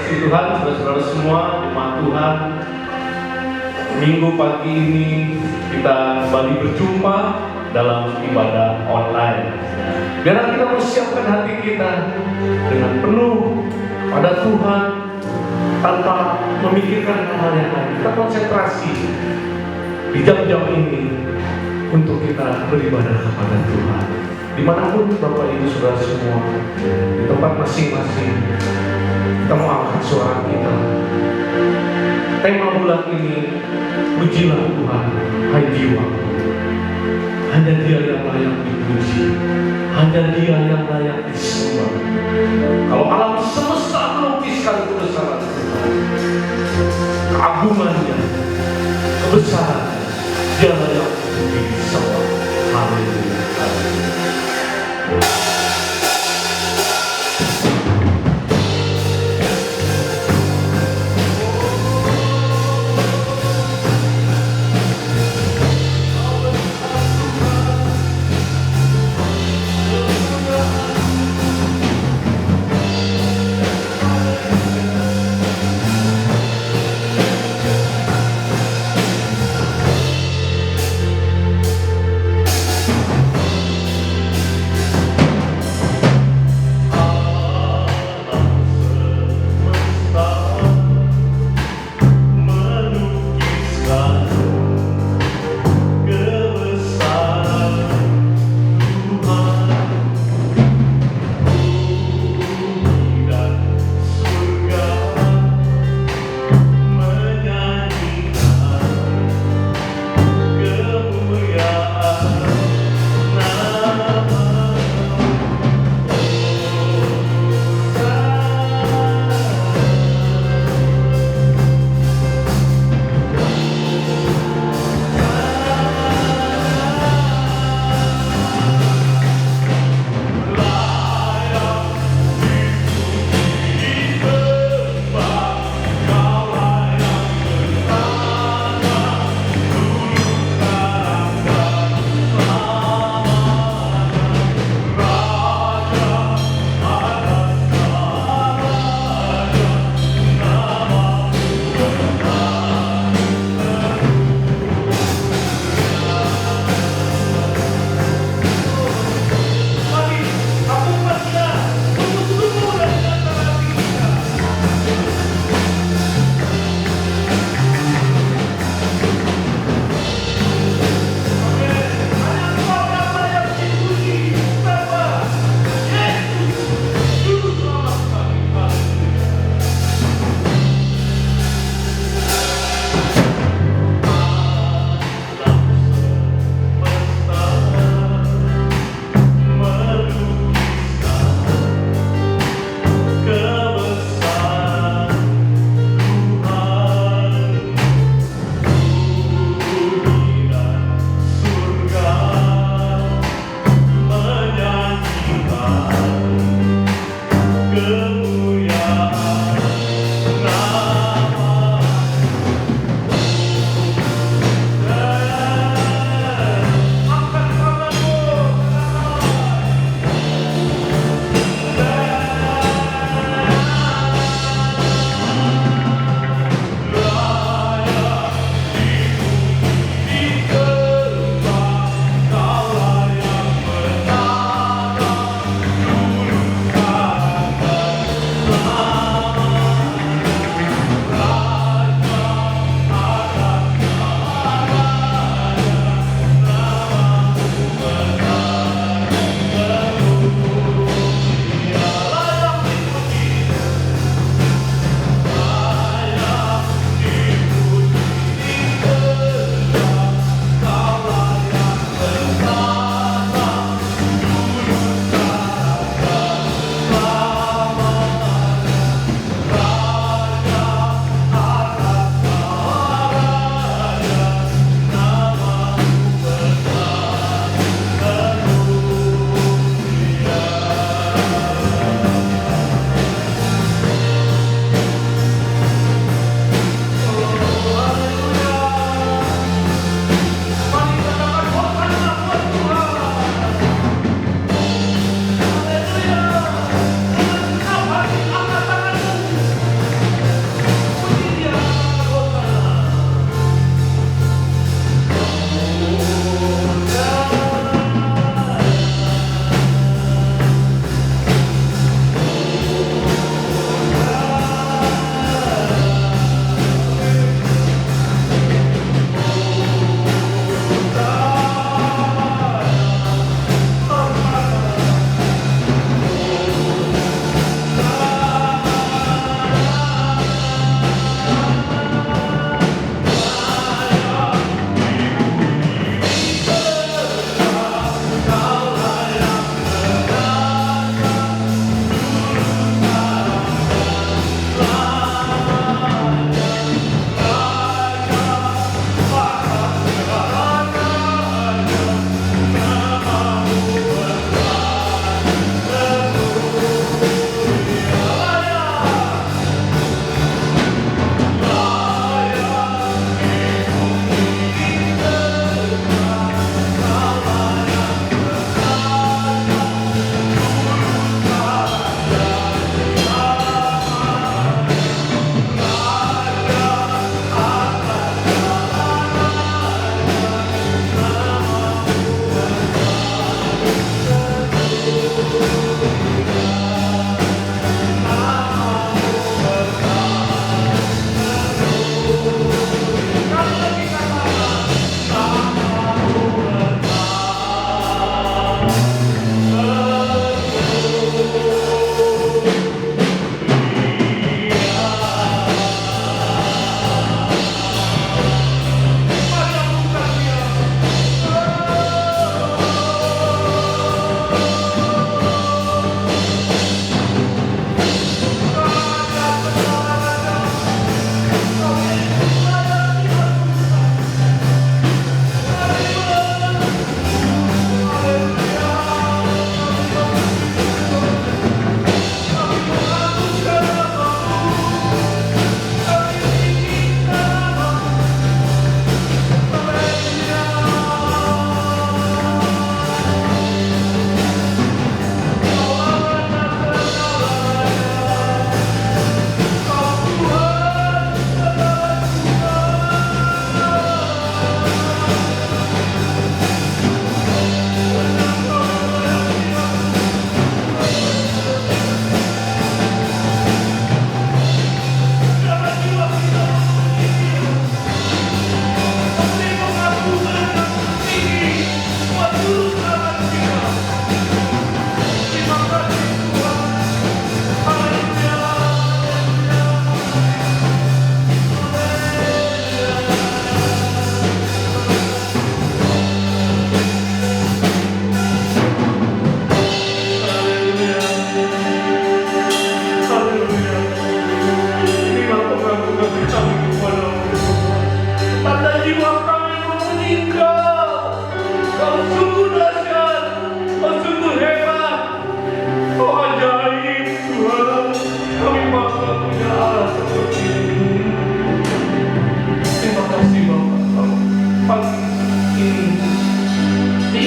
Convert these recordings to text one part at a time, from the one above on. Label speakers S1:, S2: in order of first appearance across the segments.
S1: kasih Tuhan, saudara-saudara semua, jemaat Tuhan, Minggu pagi ini kita kembali berjumpa dalam ibadah online. Biarlah kita persiapkan hati kita dengan penuh pada Tuhan tanpa memikirkan hal yang lain. Kita konsentrasi di jam-jam ini untuk kita beribadah kepada Tuhan. Dimanapun Bapak Ibu Saudara semua, di tempat masing-masing, kita mau angkat suara kita. Tema bulan ini, pujilah Tuhan, hai jiwaku. Hanya Dia yang layak dipuji, hanya Dia yang layak disembah. Kalau alam semesta melukiskan kebesaran Tuhan, keagungannya, kebesarannya, Dia layak dipuji disembah. Haleluya.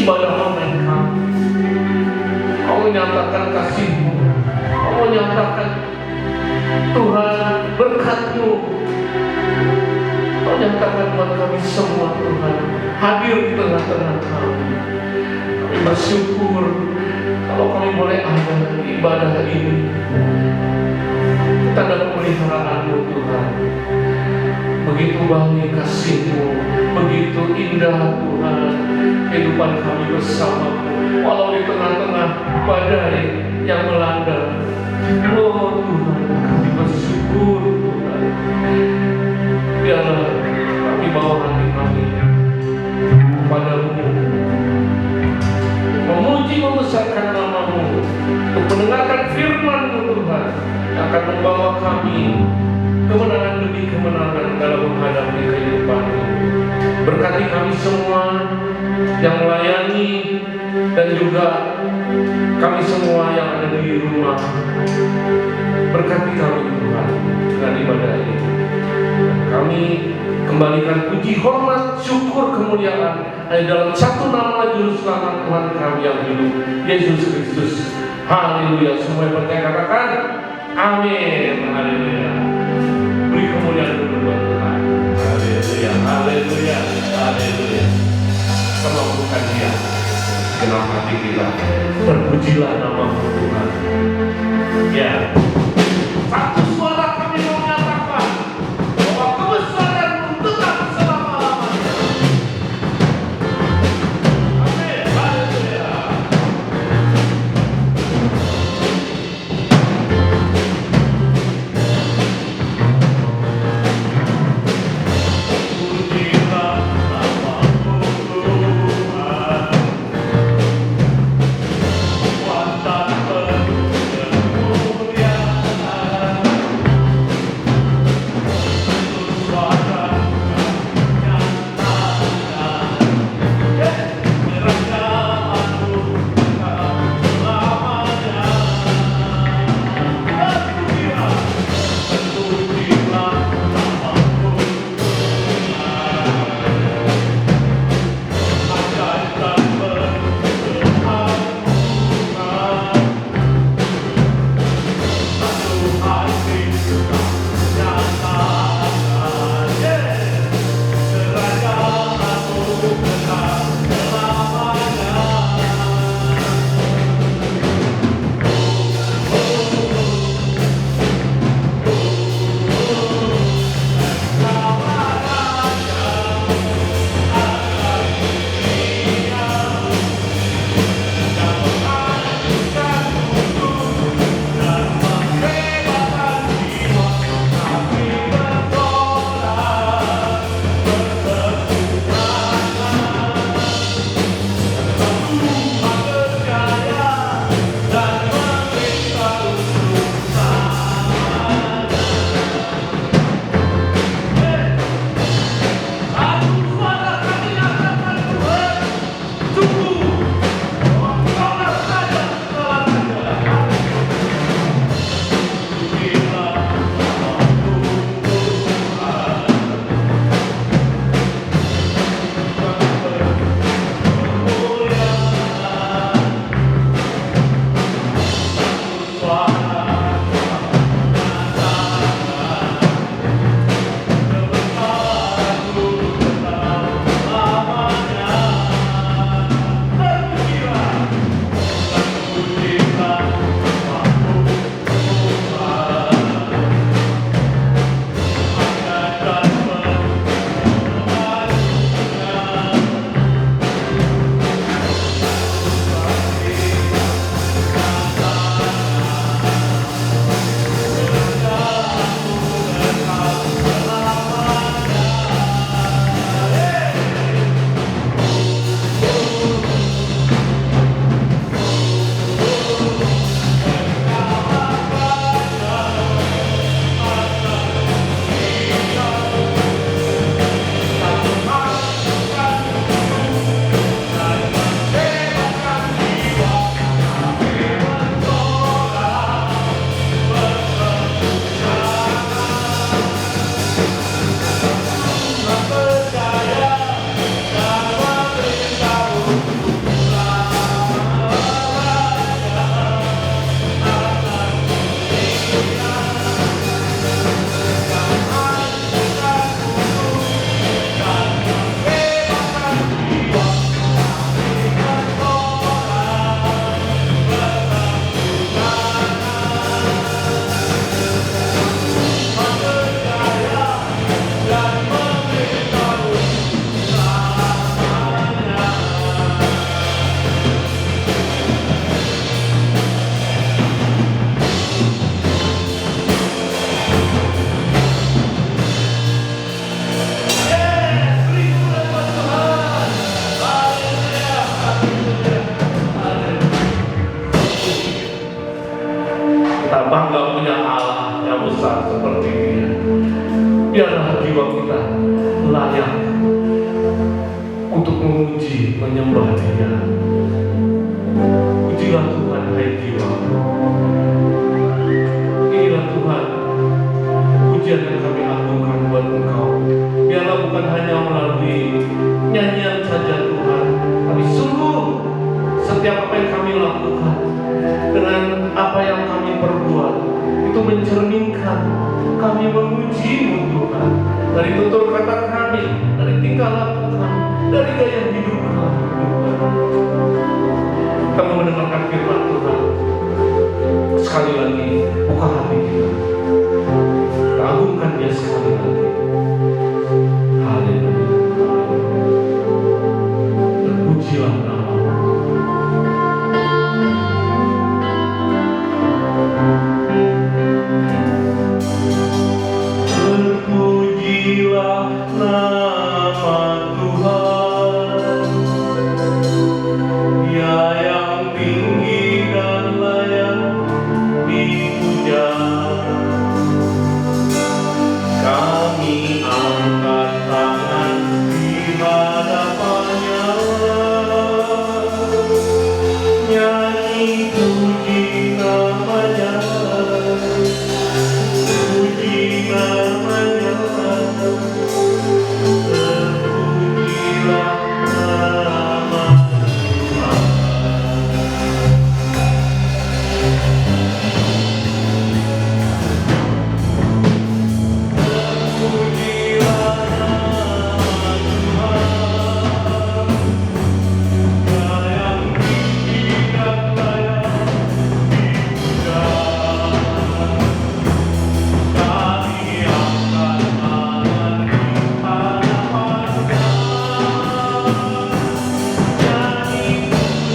S1: ibadah online kami. Kau menyatakan kasih-Mu, Kau menyatakan Tuhan berkat-Mu. Kau nyatakan buat kami semua Tuhan, hadir di tengah-tengah kami. Kami bersyukur kalau kami boleh ada di ibadah ini. Tanda pemeliharaan-Mu Tuhan. Begitu baik kasih-Mu, begitu indah Tuhan kehidupan kami bersama-Mu. Walau di tengah-tengah badai yang melanda, oh Tuhan, kami bersyukur Tuhan. Biarlah kami bawa hati kami kepadamu, memuji membesarkan nama-Mu, untuk mendengarkan firman-Mu Tuhan, yang akan membawa kami kemenangan demi kemenangan dalam menghadapi kehidupan ini. Berkati kami semua yang melayani, dan juga kami semua yang ada di rumah. Berkati kami Tuhan dengan ibadah ini. Kami kembalikan puji, hormat, syukur, kemuliaan hanya dalam satu nama Juru Selamat Tuhan kami yang hidup, Yesus Kristus. Haleluya. Semua yang percaya katakan amin. Haleluya. Beri kemuliaan dulu buat Tuhan. Haleluya. Haleluya. Haleluya. Semampukan Dia dalam hati kita. Terpujilah nama-Mu Tuhan. Ya. Satu suara kami menyatakan bahwa kebesaran-Mu tetap selama-lamanya. Amin. Haleluya. Pujilah nama-Mu Tuhan. Kuatan penuh kemuliaan. Suara nyatakan, kerajaan-Mu tetap selamanya. Pujilah, pujilah nama-Mu Tuhan. Ajaib dan penuh keagungan. Satu hati kita nyatakan, kerajaan-Mu tetap selamanya. menyembah Dia. Pujilah Tuhan, hai jiwa. Inilah Tuhan, pujian yang kami agungkan buat Engkau. Biarlah bukan hanya melalui nyanyian saja Tuhan, tapi sungguh setiap apa yang kami lakukan, dengan apa yang kami perbuat, itu mencerminkan kami memuji-Mu Tuhan. Dari tutur kata kami, dari tingkah laku kami, dari gaya hidup kami Tuhan. Kami mendengarkan firman Tuhan. Sekali lagi, buka hati kita, agungkan Dia sekali lagi. Haleluya, terpujilah nama-Mu. Terpujilah nama Tuhan, Dia yang tinggi dan layak dipuja. Kami angkat tangan di hadapan-Nya, nyanyi puji nama-Nya, puji nama-Nya. Terpujilah nama Tuhan. Terpujilah nama Tuhan, Dia yang tinggi dan layak dipuja. Kami angkat tangan di hadapan-Nya, nyanyi puji nama-Nya,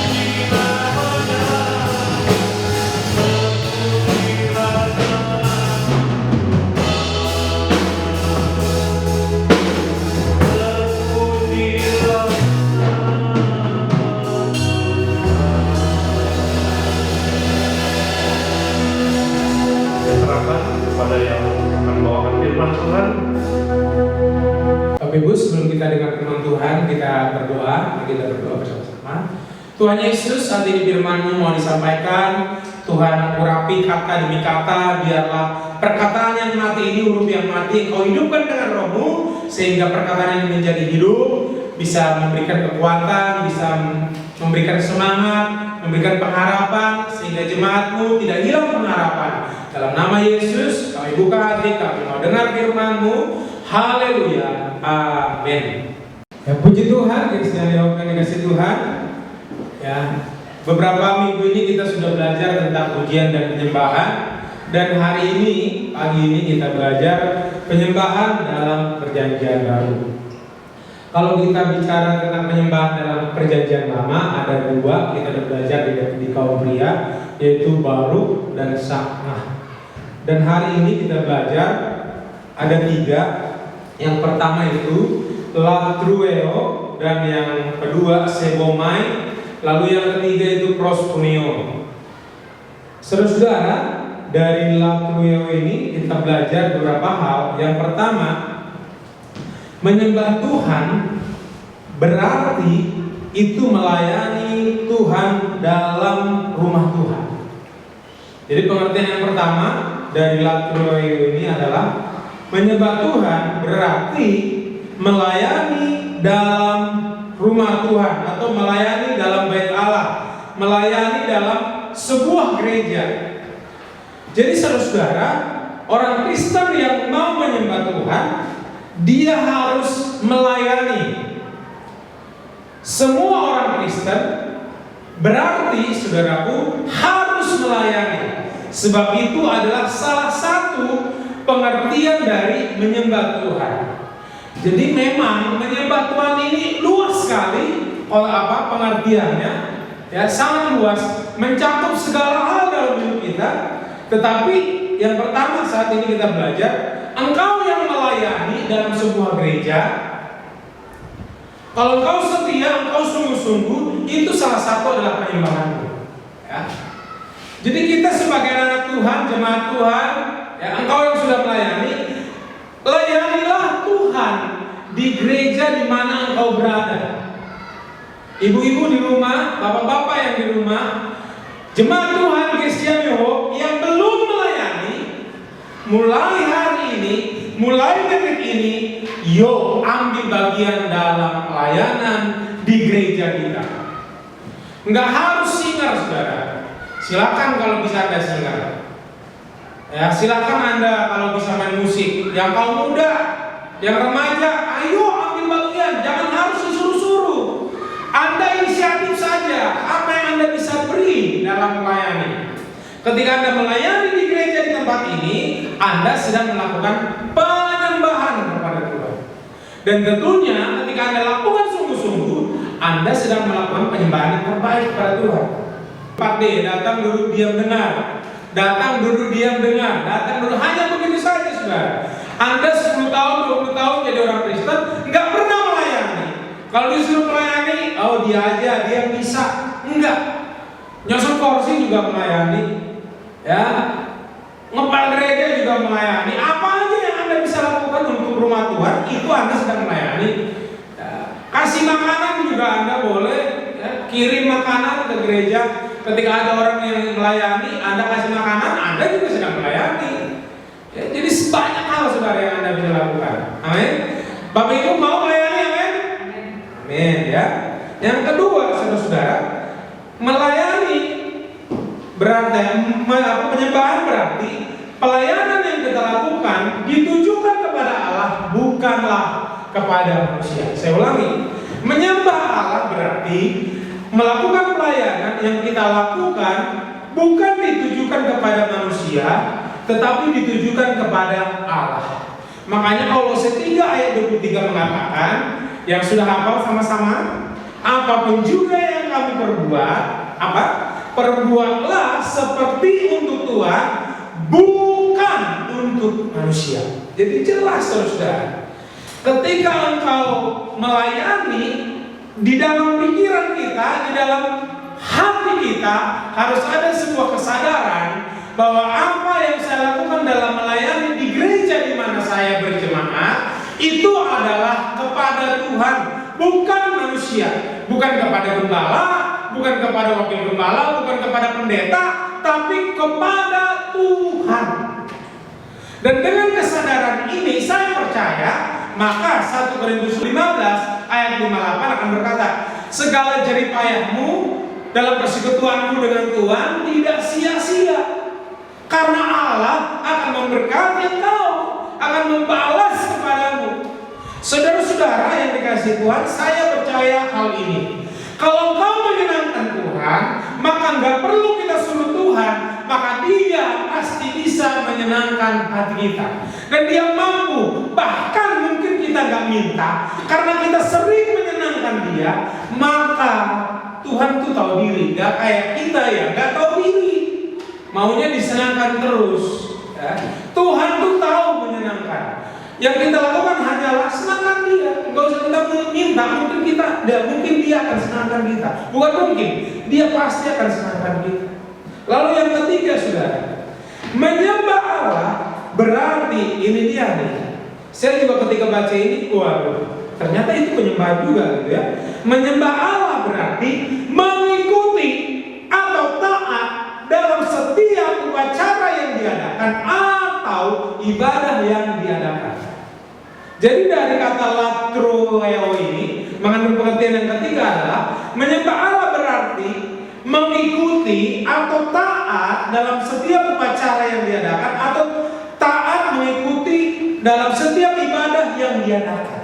S1: puji nama-Nya. Terpujilah nama serahkan kepada yang akan membawakan firman Tuhan.
S2: Bapak Ibu, sebelum kita dengar firman Tuhan, kita berdoa bersama-sama. Tuhan Yesus, saat ini firman-Mu mau disampaikan. Tuhan, urapi kata demi kata, biarlah perkataan yang mati ini, huruf yang mati, Engkau hidupkan dengan Roh-Mu, sehingga perkataan ini menjadi hidup, bisa memberikan kekuatan, bisa memberikan semangat, memberikan pengharapan, sehingga jemaat-Mu tidak hilang pengharapan. Dalam nama Yesus, kami buka hati, kami mau dengar firman-Mu. Haleluya, amin. Ya, puji Tuhan, yang dikasih Tuhan. Ya, beberapa minggu ini kita sudah belajar tentang pujian dan penyembahan, dan hari ini, pagi ini kita belajar penyembahan dalam perjanjian baru. Kalau kita bicara tentang penyembahan dalam perjanjian lama, ada dua kita sudah belajar di kaum pria, yaitu baru dan sakmah. Dan hari ini kita belajar ada tiga. Yang pertama itu latrueo, dan yang kedua sebomai, lalu yang ketiga itu proskuneo. Saudara-saudara, dari latrueo ini kita belajar beberapa hal. Yang pertama, menyembah Tuhan berarti itu melayani Tuhan dalam rumah Tuhan. Jadi pengertian yang pertama dari latrio ini adalah menyembah Tuhan berarti melayani dalam rumah Tuhan atau melayani dalam bait Allah, melayani dalam sebuah gereja. Jadi saudara-saudara, orang Kristen yang mau menyembah Tuhan, dia harus melayani. Semua orang Kristen berarti saudaraku harus melayani. Sebab itu adalah salah satu pengertian dari menyembah Tuhan. Jadi memang menyembah Tuhan ini luas sekali pengertiannya, ya sangat luas, mencakup segala hal dalam hidup kita. Tetapi yang pertama saat ini kita belajar, engkau yang melayani dalam sebuah gereja, kalau engkau setia, engkau sungguh-sungguh, itu salah satu adalah penyembahanmu. Ya. Jadi kita sebagai anak Tuhan, jemaat Tuhan, ya, engkau yang sudah melayani, layanilah Tuhan di gereja di mana engkau berada. Ibu-ibu di rumah, bapak-bapak yang di rumah, jemaat Tuhan Christian Hope yang belum melayani, mulai hari ini, mulai detik ini, yuk ambil bagian dalam pelayanan di gereja kita. Enggak harus singer, saudara. Silakan kalau bisa Anda singer. Ya, silakan Anda kalau bisa main musik. Yang kaum muda, yang remaja, ayo ambil bagian. Jangan harus disuruh-suruh. Anda inisiatif saja. Apa yang Anda bisa beri dalam melayani. Ketika Anda melayani di gereja di tempat ini, Anda sedang melakukan penyembahan kepada Tuhan. Dan tentunya ketika Anda lakukan sungguh-sungguh, Anda sedang melakukan penyembahan yang terbaik kepada Tuhan. 4D, datang duduk diam dengar. Datang duduk diam dengar. Datang duduk, hanya begitu saja saudara. Anda 10 tahun, 20 tahun jadi orang Kristen, nggak pernah melayani. Kalau disuruh melayani, oh dia aja, dia bisa. Enggak. Nyosor kursi juga melayani. Ya, ngepal gereja juga melayani. Apa aja yang Anda bisa lakukan untuk rumah Tuhan, itu Anda sedang melayani. Ya, kasih makanan juga Anda boleh. Ya, kirim makanan ke gereja. Ketika ada orang yang melayani, Anda kasih makanan, Anda juga sedang melayani. Ya, jadi banyak hal saudara yang Anda bisa lakukan. Amin. Bapak Ibu mau melayani, amin? Amin. Ya. Yang kedua, saudara-saudara, melayani berarti penyembahan berarti pelayanan yang kita lakukan ditujukan kepada Allah, bukanlah kepada manusia. Saya ulangi, menyembah Allah berarti melakukan pelayanan yang kita lakukan bukan ditujukan kepada manusia, tetapi ditujukan kepada Allah. Makanya Kolose 3 ayat 23 mengatakan, yang sudah hafal sama-sama, apapun juga yang kami perbuat, perbuatlah seperti untuk Tuhan, bukan untuk manusia. Jadi jelas saudara, ketika engkau melayani, di dalam pikiran kita, di dalam hati kita harus ada sebuah kesadaran bahwa apa yang saya lakukan dalam melayani di gereja di mana saya berjemaat itu adalah kepada Tuhan, bukan manusia, bukan kepada gembala, bukan kepada wakil gembala, bukan kepada pendeta, tapi kepada Tuhan. Dan dengan kesadaran ini saya percaya, maka 1 Korintus 15 ayat 58 akan berkata, segala jerih payahmu dalam persekutuanmu dengan Tuhan tidak sia-sia, karena Allah akan memberkati engkau, akan membalas kepadamu. Saudara-saudara yang dikasihi Tuhan, saya percaya hal ini. Kalau engkau menyenangkan Tuhan, maka nggak perlu kita suruh Tuhan, maka Dia pasti bisa menyenangkan hati kita. Dan Dia mampu, bahkan mungkin kita nggak minta, karena kita sering menyenangkan Dia, maka Tuhan tuh tahu diri, nggak kayak kita ya, nggak tahu diri, maunya disenangkan terus. Ya. Tuhan tuh tahu menyenangkan. Yang kita lakukan hanyalah senangkan Dia. Enggak usah kita minta, mungkin Dia akan senangkan kita. Bukan mungkin, Dia pasti akan senangkan kita. Lalu yang ketiga, saudara, menyembah Allah berarti ini dia nih. Saya juga ketika baca ini, waduh, Ternyata itu penyembahan juga gitu ya. Menyembah Allah berarti mengikuti atau taat dalam setiap upacara yang diadakan atau ibadah yang diadakan. Jadi dari kata latreo ini mengandung pengertian yang ketiga adalah menyembah Allah berarti mengikuti atau taat dalam setiap upacara yang diadakan atau taat mengikuti dalam setiap ibadah yang diadakan.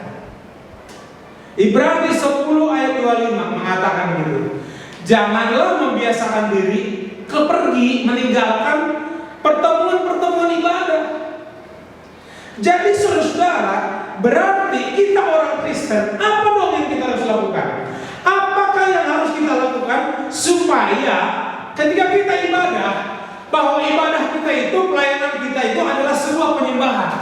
S2: Ibrani 10 ayat 25 mengatakan gitu. Janganlah membiasakan diri pergi meninggalkan pertemuan-pertemuan ibadah. Jadi saudara-saudara, berarti kita orang Kristen, apa dong yang kita harus lakukan? Apakah yang harus kita lakukan supaya ketika kita ibadah, bahwa ibadah kita itu, pelayanan kita itu adalah sebuah penyembahan?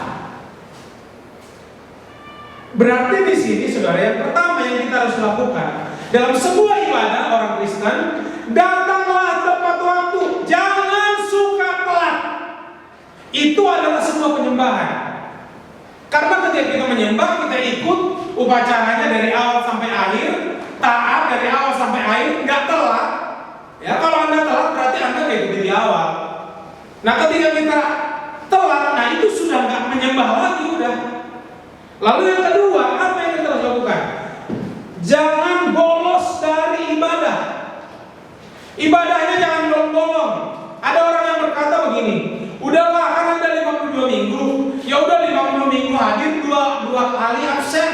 S2: Berarti di sini saudara, yang pertama yang kita harus lakukan dalam sebuah ibadah orang Kristen, datanglah tepat waktu, jangan suka telat. Itu adalah sebuah penyembahan. Karena ketika kita menyembah, kita ikut upacaranya dari awal sampai akhir, taat dari awal sampai akhir, nggak telat. Ya, kalau Anda telat berarti Anda nggak ikuti di awal. Nah, ketika kita telat, nah itu sudah nggak menyembah lagi, udah. Lalu yang kedua, apa yang kita harus lakukan? Jangan bolos dari ibadah. Ibadahnya jangan bolong-bolong. Ada orang yang berkata begini, udahlah kan ada 52 minggu, ya udah 50 minggu hadir, dua kali absen.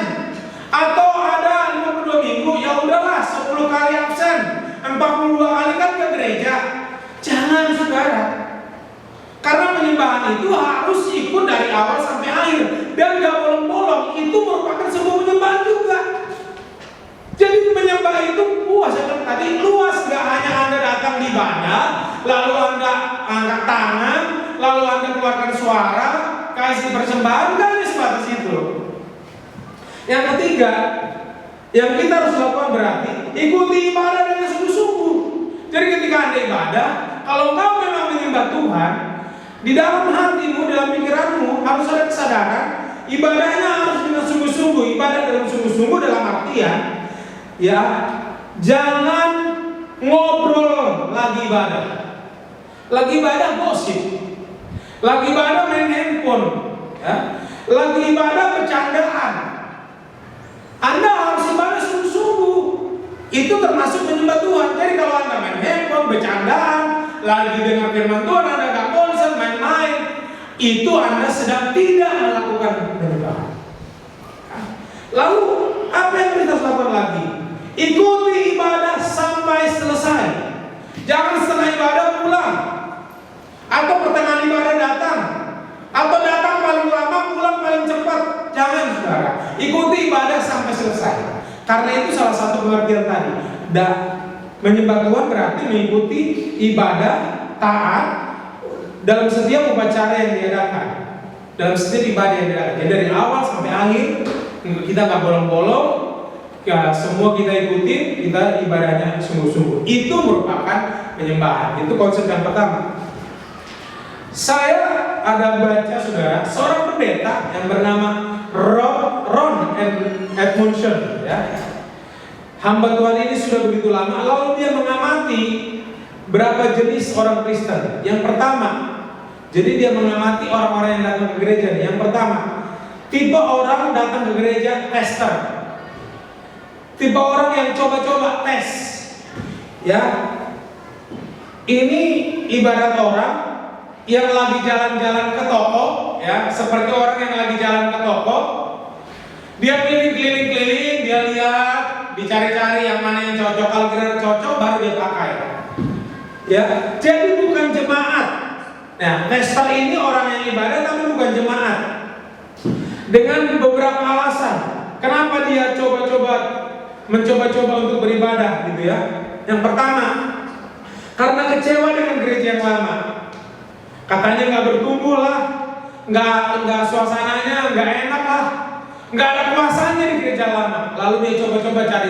S2: Atau ada 52 minggu, ya udahlah 10 kali absen, 42 kali kan ke gereja. Jangan saudara. Karena penyembahan itu harus ikut dari awal sampai akhir dan gak bolong-bolong. Itu merupakan sebuah penyembahan juga. Jadi penyembah itu luas, ya kan tadi luas, gak hanya Anda datang di ibadah, lalu Anda angkat tangan, lalu Anda keluarkan suara, kasih persembahan, gak hanya sebatas itu. Yang ketiga, yang kita harus lakukan berarti ikuti ibadah dengan sungguh-sungguh. Jadi ketika Anda ibadah, kalau kau memang menyembah Tuhan, di dalam hatimu, dalam pikiranmu harus ada kesadaran ibadahnya harus dengan sungguh-sungguh. Ibadah dalam sungguh-sungguh dalam artian, ya, jangan ngobrol lagi ibadah. Lagi ibadah gosip, lagi ibadah main handphone, ya, lagi ibadah bercandaan. Anda harus ibadah sungguh-sungguh. Itu termasuk menyembah Tuhan. Jadi kalau Anda main handphone, bercandaan, lagi dengar firman Tuhan, Anda gak konsen, main-main, itu Anda sedang tidak melakukan penyembahan. Lalu apa yang kita harus lakukan lagi? Ikuti ibadah sampai selesai. Jangan setengah ibadah pulang, atau pertengahan ibadah datang, atau datang paling lama, pulang paling cepat. Jangan saudara. Ikuti ibadah sampai selesai. Karena itu salah satu pengertian tadi. Menyembah Tuhan berarti mengikuti ibadah, taat dalam setiap upacara yang diadakan, dalam setiap ibadah yang diadakan. Jadi dari awal sampai akhir kita nggak bolong-bolong, ya, semua kita ikuti, kita ibadahnya sungguh-sungguh. Itu merupakan penyembahan. Itu konsep yang pertama. Saya ada baca saudara, seorang pendeta yang bernama Ron Edmondson, ya. Hamba Tuhan ini sudah begitu lama, lalu dia mengamati berapa jenis orang Kristen. Yang pertama, jadi dia mengamati orang-orang yang datang ke gereja. Yang pertama, tipe orang datang ke gereja tester, tipe orang yang coba-coba tes. Ya, ini ibarat orang yang lagi jalan-jalan ke toko, ya, seperti orang yang lagi jalan ke toko. Dia keliling-keliling, dia lihat, dicari-cari yang mana yang cocok. Kalau kira cocok baru dia pakai. Ya, jadi bukan jemaat. Nah, tester ini orang yang ibadah tapi bukan jemaat. Dengan beberapa alasan, kenapa dia mencoba-coba untuk beribadah, gitu ya. Yang pertama, karena kecewa dengan gereja yang lama. Katanya nggak bertumbuh lah, nggak suasananya, nggak enak lah, nggak ada kuasanya di gereja lama. Lalu dia coba-coba cari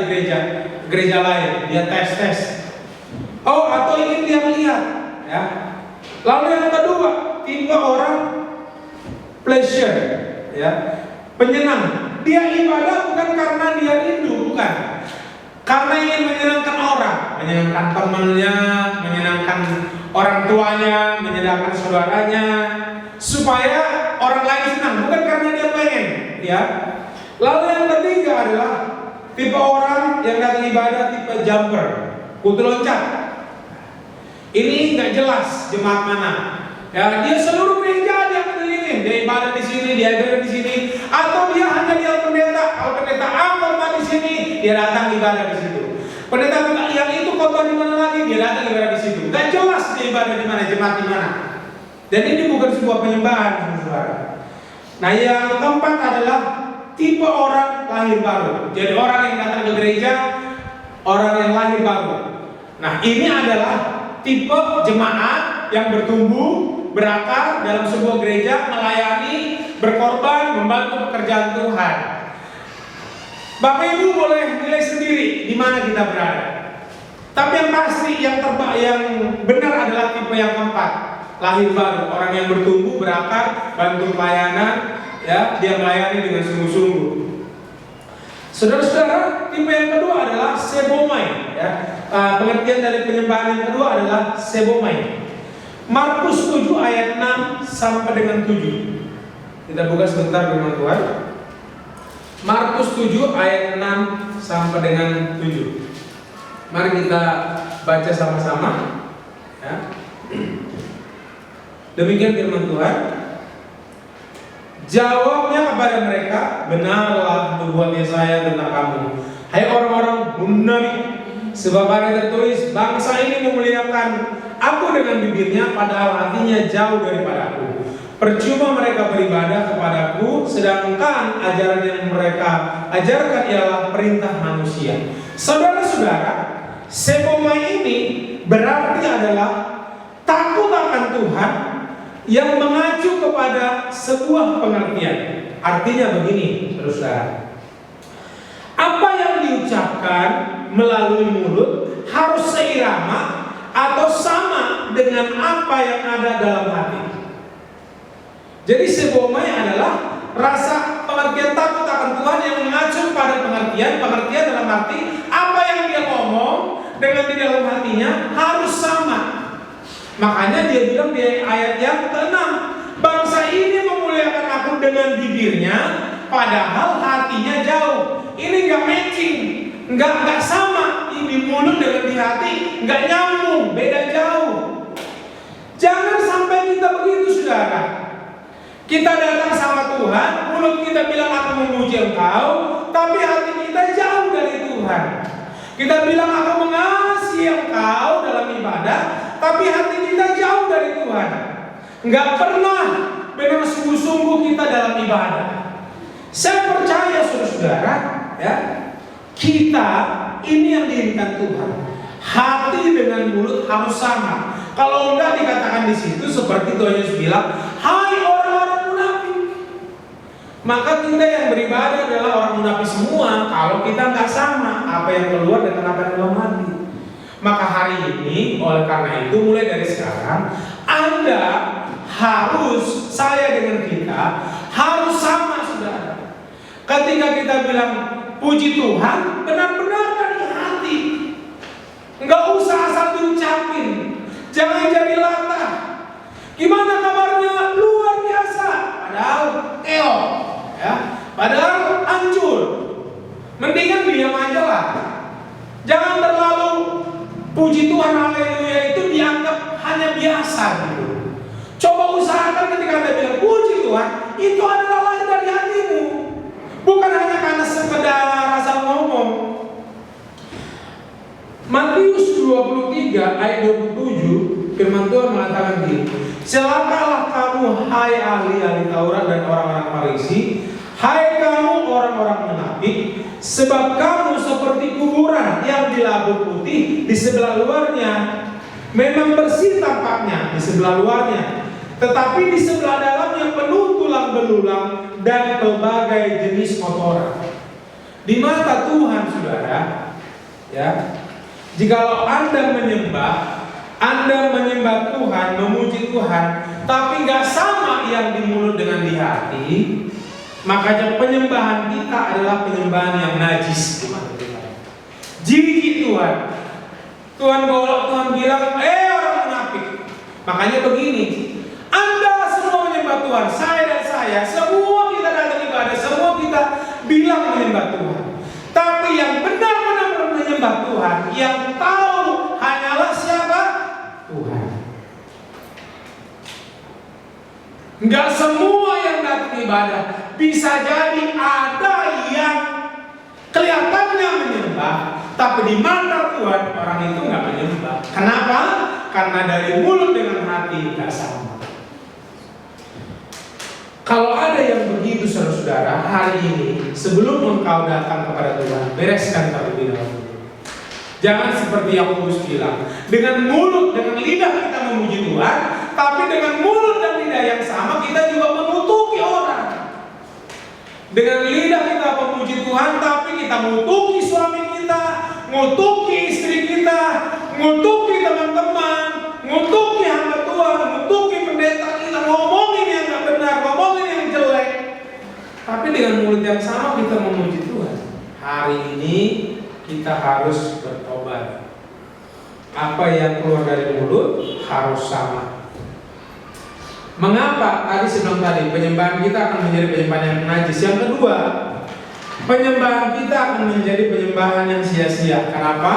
S2: gereja lain, dia tes. Oh, atau ingin dia lihat, ya. Lalu yang kedua, tipe orang pleasure, ya, penyenang. dia ibadah bukan karena dia rindu, bukan. Karena ingin menyenangkan orang, menyenangkan temannya, menyenangkan orang tuanya, menyenangkan saudaranya, supaya orang lain senang, bukan karena dia pengen, ya. Lalu yang ketiga adalah tipe orang yang datang ibadah tipe jumper, kutu loncat. Ini nggak jelas jemaat mana. Ya, dia seluruh gereja dia kelilingin, dia ibadah di sini, dia ibadah di sini, atau dia hanya lihat pendeta. Kalau pendeta A khotbah di sini, dia datang ibadah di situ. Pendeta yang itu khotbah di mana lagi, dia datang ibadah di situ. Nggak jelas dia ibadah di mana, jemaat di mana. Dan ini bukan sebuah penyembahan, saudara. Nah, yang keempat adalah tipe orang lahir baru. Jadi orang yang datang ke gereja, orang yang lahir baru. Nah, ini adalah tipe jemaat yang bertumbuh, berakar dalam sebuah gereja, melayani, berkorban, membantu pekerjaan Tuhan. Bapak Ibu boleh nilai sendiri di mana kita berada. Tapi yang pasti, yang benar adalah tipe yang keempat, lahir baru, orang yang bertumbuh, berakar, bantu pelayanan, ya, dia melayani dengan sungguh-sungguh. Saudara-saudara, tipe yang kedua adalah sebomai, ya. Pengertian dari penyembahan yang kedua adalah sebomai. Markus 7 ayat 6 sampai dengan 7. Kita buka sebentar firman Tuhan. Markus 7 ayat 6 sampai dengan 7. Mari kita baca sama-sama, ya. Demikian firman Tuhan. Jawabnya kepada mereka, benarlah nubuat Yesaya tentang kamu, hai orang-orang munafik. Sebab ada tertulis, bangsa ini memuliakan aku dengan bibirnya, padahal hatinya jauh daripada aku. Percuma mereka beribadah kepadaku, sedangkan ajaran yang mereka ajarkan ialah perintah manusia. Saudara-saudara, sebomai ini berarti adalah takut akan Tuhan yang mengacu kepada sebuah pengertian. Artinya begini, saudara. Apa yang diucapkan melalui mulut harus seirama atau sama dengan apa yang ada dalam hati. Jadi sebomai adalah rasa pengertian takut akan Tuhan yang mengacu pada pengertian dalam arti apa yang dia ngomong dengan di dalam hatinya harus sama. Makanya dia bilang di ayat yang ke-6, bangsa ini memuliakan aku dengan bibirnya, padahal hatinya jauh. Ini nggak matching, nggak sama. Di mulut dengan di hati nggak nyambung, beda jauh. Jangan sampai kita begitu, saudara. Kita datang sama Tuhan, mulut kita bilang aku memuji Engkau, tapi hati kita jauh dari Tuhan. Kita bilang aku mengasihi Engkau dalam ibadah, tapi hati kita jauh dari Tuhan. Nggak pernah benar sungguh-sungguh kita dalam ibadah. Saya percaya, saudara-saudara, ya, kita ini yang diinginkan Tuhan. Hati dengan mulut harus sama. Kalau enggak dikatakan di situ seperti Tuhan Yesus bilang, hai orang-orang munafik. Maka kita yang beribadah adalah orang munafik semua. Kalau kita nggak sama apa yang keluar dengan apa yang dalam hati. Maka hari ini, oleh karena itu, mulai dari sekarang, Anda harus, saya dengan kita harus sama, saudara. Ketika kita bilang puji Tuhan, benar-benar dari hati. Enggak usah asal diucapin. Jangan jadi latah. Gimana kabarnya? Luar biasa. Padahal keok, ya. Padahal hancur. Mendingan diam aja lah. Jangan terlalu puji Tuhan, haleluya itu dianggap hanya biasa gitu. Coba usahakan ketika Anda bilang puji Tuhan, itu adalah lahir dari hatimu. Bukan hanya karena sekedar rasa ngomong. Matius 23 ayat 27 firman Tuhan mengatakan gini, celakalah kamu hai ahli-ahli Taurat dan orang-orang Farisi, hai kamu orang-orang munafik, sebab kamu seperti kuburan yang dilabur putih di sebelah luarnya. Memang bersih tampaknya di sebelah luarnya, tetapi di sebelah dalamnya penuh tulang belulang dan berbagai jenis kotoran. Di mata Tuhan, saudara, ya, jikalau Anda menyembah Tuhan, memuji Tuhan, tapi nggak sama yang di mulut dengan di hati, Makanya penyembahan kita adalah penyembahan yang najis. Jijik Tuhan. Tuhan bilang, orang munafik. Makanya begini, Anda semua menyembah Tuhan, saya dan saya, semua kita datang ibadah, semua kita bilang menyembah Tuhan. Tapi yang benar-benar menyembah Tuhan, yang tahu hanyalah siapa? Tuhan. Enggak semua yang datang ibadah. Bisa jadi ada yang kelihatannya menyembah, tapi di mata Tuhan orang itu nggak menyembah. Kenapa? Karena dari mulut dengan hati nggak sama. Kalau ada yang begitu, saudara-saudara, hari ini sebelum engkau datang kepada Tuhan, bereskan terlebih dahulu. Jangan seperti yang Paulus bilang, dengan mulut, dengan lidah kita memuji Tuhan, tapi dengan mulut dan lidah yang sama kita juga mengutuki orang. Dengan lidah kita memuji Tuhan, tapi kita mengutuki suami kita, mengutuki istri kita, mengutuki teman-teman, mengutuki hamba Tuhan, mengutuki pendeta kita, ngomongin yang gak benar, ngomongin yang jelek. Tapi dengan mulut yang sama kita memuji Tuhan. Hari ini kita harus bertobat. Apa yang keluar dari mulut harus sama. Mengapa? Tadi sebelum tadi penyembahan kita akan menjadi penyembahan yang najis. Yang kedua, penyembahan kita akan menjadi penyembahan yang sia-sia. Kenapa?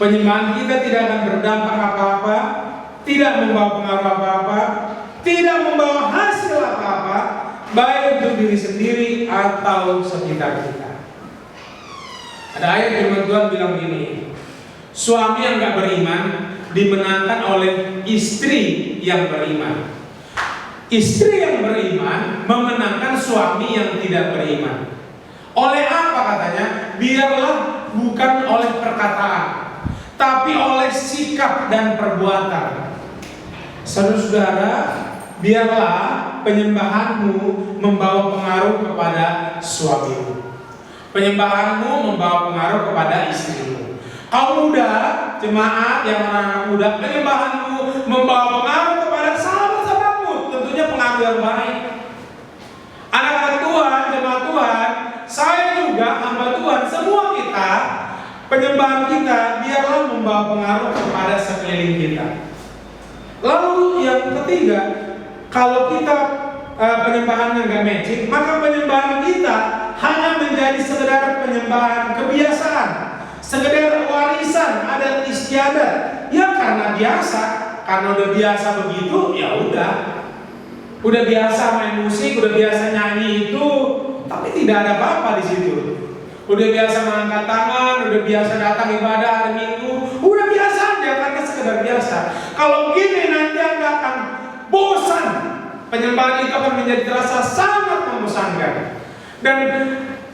S2: Penyembahan kita tidak akan berdampak apa-apa, tidak membawa pengaruh apa-apa, tidak membawa hasil apa-apa, baik untuk diri sendiri atau sekitar kita. Ada ayat firman Tuhan bilang gini, suami yang gak beriman dimenangkan oleh istri yang beriman. Istri yang beriman memenangkan suami yang tidak beriman. Oleh apa katanya? Biarlah bukan oleh perkataan, tapi oleh sikap dan perbuatan. Saudara-saudara, biarlah penyembahanmu membawa pengaruh kepada suamimu. Penyembahanmu membawa pengaruh kepada istrimu. Kaum muda, jemaat yang anak muda, penyembahanmu membawa pengaruh kepada sahabat-sahabatmu. Tentunya pengaruh yang baik. Anak-anak Tuhan, jemaat Tuhan, saya juga hamba Tuhan, semua kita, penyembahan kita biarlah membawa pengaruh kepada sekeliling kita. Lalu yang ketiga, kalau kita penyembahannya nggak matching, maka penyembahan kita hanya menjadi sekedar penyembahan kebiasaan, sekedar warisan adat istiadat. Ya karena biasa, karena udah biasa begitu, ya udah biasa main musik, udah biasa nyanyi itu, tapi tidak ada apa-apa di situ. Udah biasa mengangkat tangan, udah biasa datang ibadah hari Minggu, udah biasa aja karena sekedar biasa. Kalau gini nanti Anda akan bosan. Penyembahan itu akan menjadi terasa sangat membosankan. Dan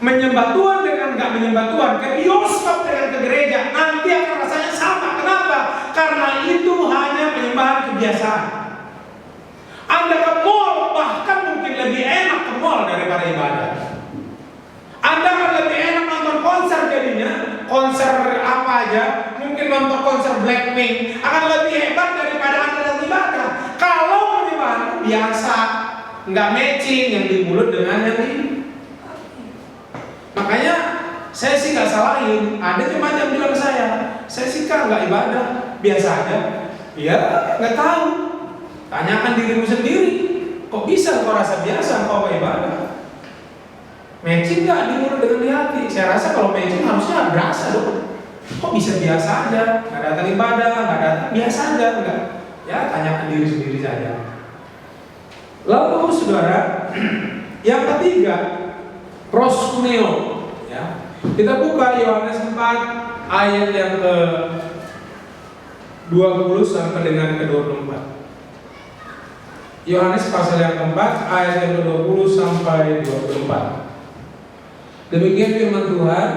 S2: menyembah Tuhan dengan nggak menyembah Tuhan, ke bioskop dengan ke gereja, nanti akan rasanya sama. Kenapa? Karena itu hanya penyembahan kebiasaan. Anda ke mall bahkan mungkin lebih enak ke mall daripada ibadah. Anda akan lebih enak nonton konser jadinya, konser apa aja, mungkin nonton konser Blackpink akan lebih hebat daripada Anda datang ibadah. Kalau penyembahan biasa, nggak matching yang di mulut dengan yang di. Makanya saya sih nggak salahin. Ada jemaat yang bilang ke saya sih kan nggak ibadah, biasa aja. Ya nggak tahu. Tanyakan dirimu sendiri. Kok bisa kau rasa biasa kau ibadah? Matching nggak di mulut dengan di hati? Saya rasa kalau matching harusnya berasa dong. Kok bisa biasa aja? Nggak datang ibadah, nggak datang biasa aja, enggak? Ya tanyakan diri sendiri saja. Lalu saudara, yang ketiga, proskuneo. Ya, kita buka Yohanes 4 ayat yang ke 20 sampai dengan ke 24. Yohanes pasal yang keempat ayat yang ke 20 sampai 24. Demikian firman Tuhan.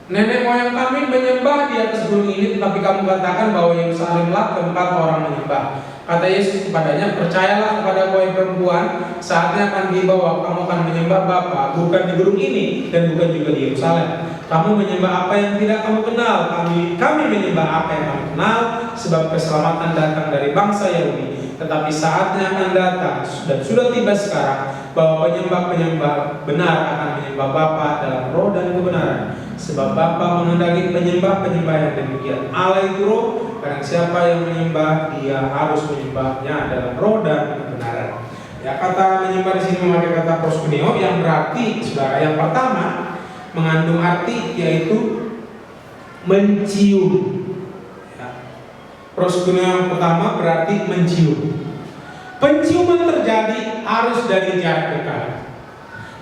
S2: Nenek moyang kami menyembah di atas gunung ini, tetapi kamu katakan bahwa Yerusalemlah tempat orang menyembah. Kata Yesus kepadanya, percayalah kepada wahai perempuan, saatnya akan tiba bahwa kamu akan menyembah Bapa, bukan di gunung ini dan bukan juga di Yerusalem. Kamu menyembah apa yang tidak kamu kenal, kami menyembah apa yang kami kenal, sebab keselamatan datang dari bangsa Yahudi. Tetapi saatnya akan datang dan sudah tiba sekarang bahwa penyembah-penyembah benar akan menyembah Bapa dalam roh dan kebenaran. Sebab Bapa menghendaki penyembah-penyembah yang demikian. Allah itu roh, dan siapa yang menyembah dia harus menyembahnya dalam roh dan kebenaran. Ya, kata menyembah di sini memakai kata proskuneo yang berarti, saudara, yang pertama mengandung arti yaitu mencium. Ya. Proskuneo yang pertama berarti mencium. Penciuman terjadi harus dari jarak dekat.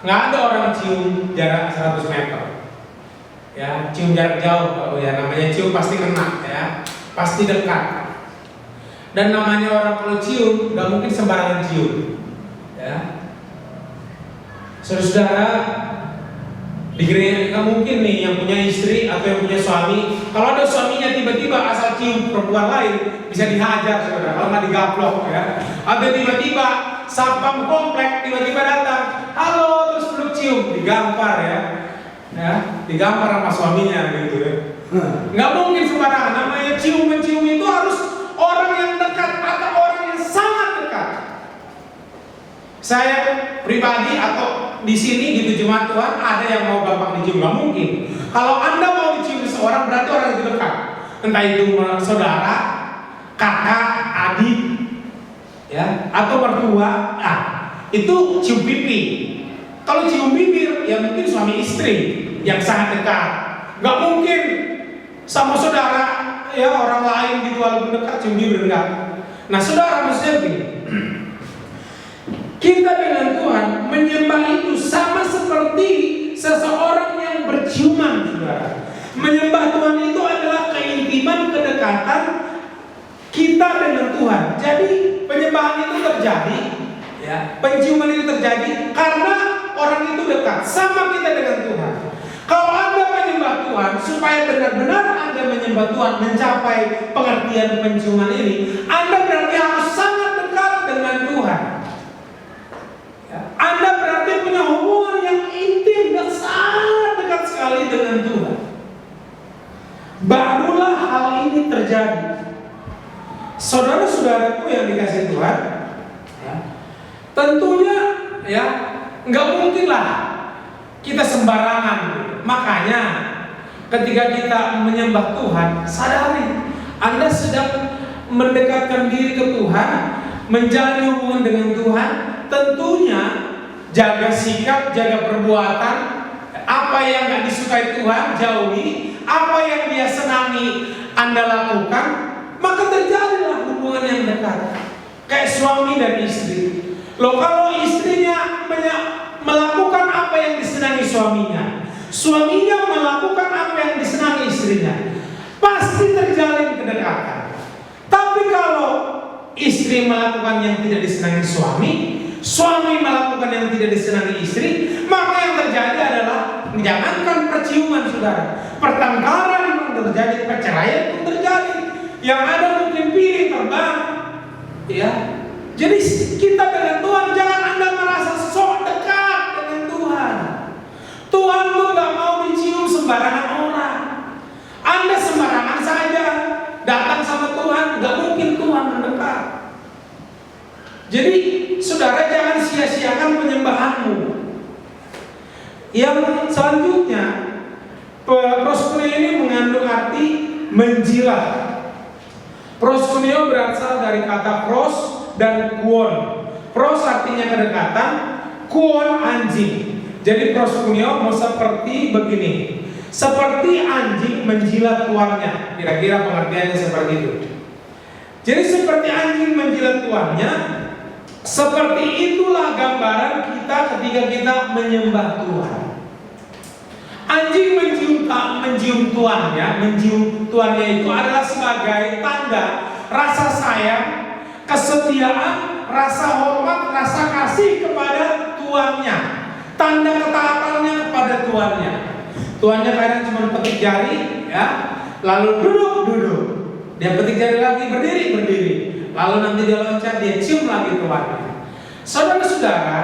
S2: Nggak ada orang cium jarak 100 meter. Ya, cium jarak jauh, kalau ya namanya cium pasti kena, ya, pasti dekat. Dan namanya orang kalau cium nggak mungkin sembarangan cium, ya. Saudara, di gereja nggak mungkin nih yang punya istri atau yang punya suami, kalau ada suaminya tiba-tiba asal cium perempuan lain bisa dihajar, saudara, kalau nggak digaplok, ya. Atau tiba-tiba satpam komplek tiba-tiba datang, halo, terus peluk cium, digampar, ya, digampar sama suaminya gitu, ya. Nggak mungkin sembarangan. Namanya cium-mencium itu harus orang yang dekat atau orang yang sangat dekat. Saya pribadi atau di sini gitu jemaat Tuhan ada yang mau gampang dicium, nggak mungkin. Kalau Anda mau dicium seseorang berarti orang itu dekat. Entah itu saudara, kakak, adik, ya, atau mertua. Nah, itu cium pipi. Kalau cium bibir ya mungkin suami istri yang sangat dekat. Nggak mungkin sama saudara, ya, orang lain gitu walaupun dekat cium bibir, enggak. Nah, saudara, maksudnya begini, kita dengan Tuhan menyembah itu sama seperti seseorang yang berciuman, saudara. Menyembah Tuhan itu adalah keintiman, kedekatan kita dengan Tuhan. Jadi penyembahan itu terjadi, ya, penciuman itu terjadi karena orang itu dekat sama kita dengan Tuhan. Kalau Anda menyembah Tuhan, supaya benar-benar Anda menyembah Tuhan, mencapai pengertian penciuman ini, Anda berarti harus sangat dekat dengan Tuhan. Ya, Anda berarti punya hubungan yang intim dan sangat dekat sekali dengan Tuhan. Barulah hal ini terjadi. Saudara-saudaraku yang dikasihi Tuhan, ya, tentunya, ya, nggak mungkin lah kita sembarangan. Makanya ketika kita menyembah Tuhan, sadari Anda sedang mendekatkan diri ke Tuhan, menjalin hubungan dengan Tuhan. Tentunya jaga sikap, jaga perbuatan. Apa yang gak disukai Tuhan jauhi, apa yang Dia senangi Anda lakukan, maka terjadilah hubungan yang dekat. Kayak suami dan istri. Loh, kalau istrinya melakukan apa yang disenangi suaminya, suaminya melakukan apa yang disenangi istrinya, pasti terjalin kedekatan. Tapi kalau istri melakukan yang tidak disenangi suami, suami melakukan yang tidak disenangi istri, maka yang terjadi adalah, jangankan perciuman, saudara, pertengkaran pun terjadi, perceraian pun terjadi. Yang ada mungkin piring terbang, ya. Jadi kita dengan Tuhan, jangan Anda merasa sok dekat dengan Tuhan. Tuhan tuh gak mau dicium sembarangan orang. Anda sembarangan saja datang sama Tuhan, gak mungkin Tuhan mendekat. Jadi saudara, jangan sia-siakan penyembahanmu. Yang selanjutnya, proskuneo ini mengandung arti menjilat. Proskuneo berasal dari kata pros dan kuon. Pros artinya kedekatan, kuon anjing. Jadi proskuneo mau seperti begini, seperti anjing menjilat tuannya. Kira-kira pengertiannya seperti itu. Jadi seperti anjing menjilat tuannya, seperti itulah gambaran kita ketika kita menyembah Tuhan. Anjing mencium tuan, ya, mencium tuannya itu adalah sebagai tanda rasa sayang, kesetiaan, rasa hormat, rasa kasih kepada tuannya, tanda ketaatannya kepada tuannya. Tuannya kadang cuma petik jari, ya, lalu duduk. Dia petik jari lagi, berdiri. Lalu nanti dia loncat, dia cium lagi tuannya. Saudara-saudara,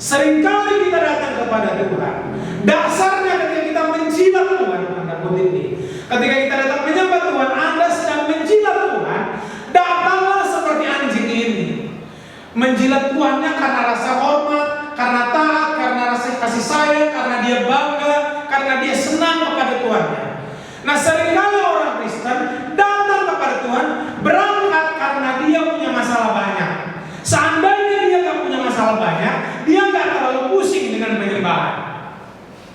S2: seringkali kita datang kepada Tuhan. Dasarnya ketika kita menjilat Tuhan, tanda kutip ini. Ketika kita datang menyembah Tuhan, Anda sedang menjilat Tuhan. Datanglah seperti anjing ini. Menjilat Tuhannya karena rasa hormat, karena taat, karena rasa kasih sayang, karena dia bangga, karena dia senang kepada Tuhannya. Nah, seringkali orang Kristen datang kepada Tuhan berangkat karena dia punya masalah banyak. Seandainya dia nggak punya masalah banyak, dia nggak terlalu pusing dengan penyembahan.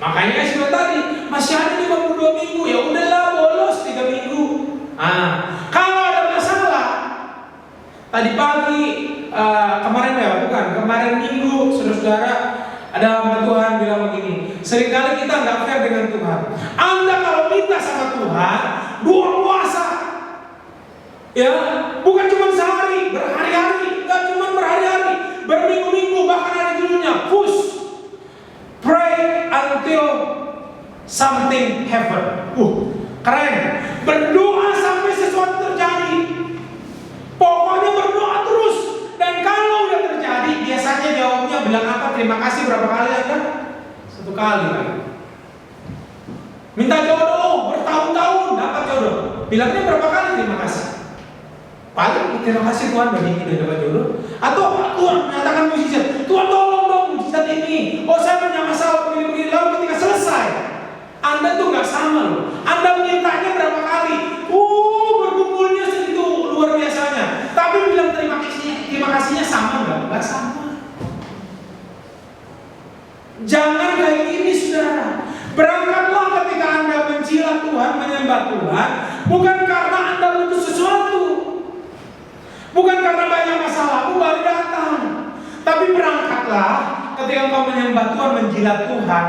S2: Makanya sudah tadi masih ada 52 minggu, ya udahlah bolos 3 minggu. Kalau ada masalah, tadi pagi kemarin minggu, saudara-saudara, ada hamba Tuhan bilang begini, seringkali kita nggak fair dengan Tuhan. Anda kalau minta sama Tuhan, 2 puasa, ya, bukan cuma sehari, berhari-hari, nggak cuma berhari-hari, berminggu-minggu, bahkan ada judulnya push, pray until something happen. Keren, berdoa sampai sesuatu terjadi. Pokoknya berdoa terus. Dan kalau udah terjadi, biasanya jawabnya bilang apa? Terima kasih berapa kali Anda? 1 kali kan? Minta jodoh, bertahun-tahun dapat jodoh. Bilangnya berapa kali terima kasih? Paling terima kasih Tuhan bagi kita dapat jodoh. Atau Tuhan menyatakan mujizat, Tuhan tolong dong mujizat ini. Oh saya punya masalah begini-begini. Lalu ketika selesai, Anda tuh nggak sama loh. Anda mintanya berapa kali? Berkumpulnya segitu luar biasanya. Tapi bilang terima kasihnya sama nggak? Nggak sama. Jangan kayak gini, saudara. Berangkatlah ketika Anda menjilat Tuhan, menyembah Tuhan, bukan karena Anda butuh sesuatu, bukan karena banyak masalah baru datang. Tapi berangkatlah ketika engkau menyembah Tuhan, menjilat Tuhan,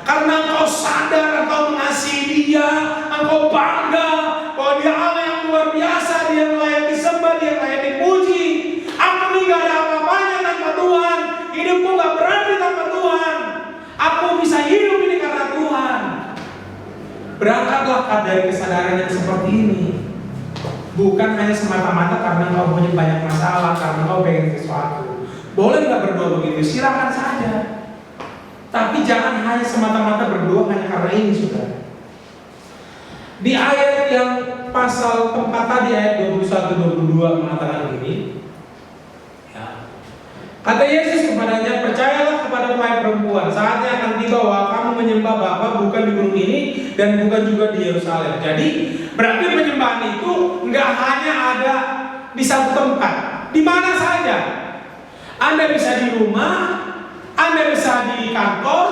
S2: karena engkau sadar engkau mengasihi Dia, engkau bangga bahwa Dia Allah yang luar biasa, Dia yang layak disembah, Dia yang layak dipuji. Aku ini gak ada apa-apanya tanpa Tuhan, hidupku gak berarti tanpa Tuhan. Aku bisa hidup ini karena Tuhan. Berangkatlah dari kesadaran yang seperti ini. Bukan hanya semata-mata karena engkau punya banyak masalah, karena engkau pengen sesuatu. Boleh gak berdoa begitu? Silakan saja. Tapi jangan hanya semata-mata berdoa hanya karena ini, saudara. Di ayat yang pasal tempat tadi, ayat 21-22 mengatakan ini, ya. Kata Yesus kepadanya, percayalah kepada wahai perempuan, saatnya akan tiba bahwa kamu menyembah Bapa bukan di gunung ini dan bukan juga di Yerusalem. Jadi berarti penyembahan itu nggak hanya ada di satu tempat, di mana saja. Anda bisa di rumah, Anda bisa di kantor,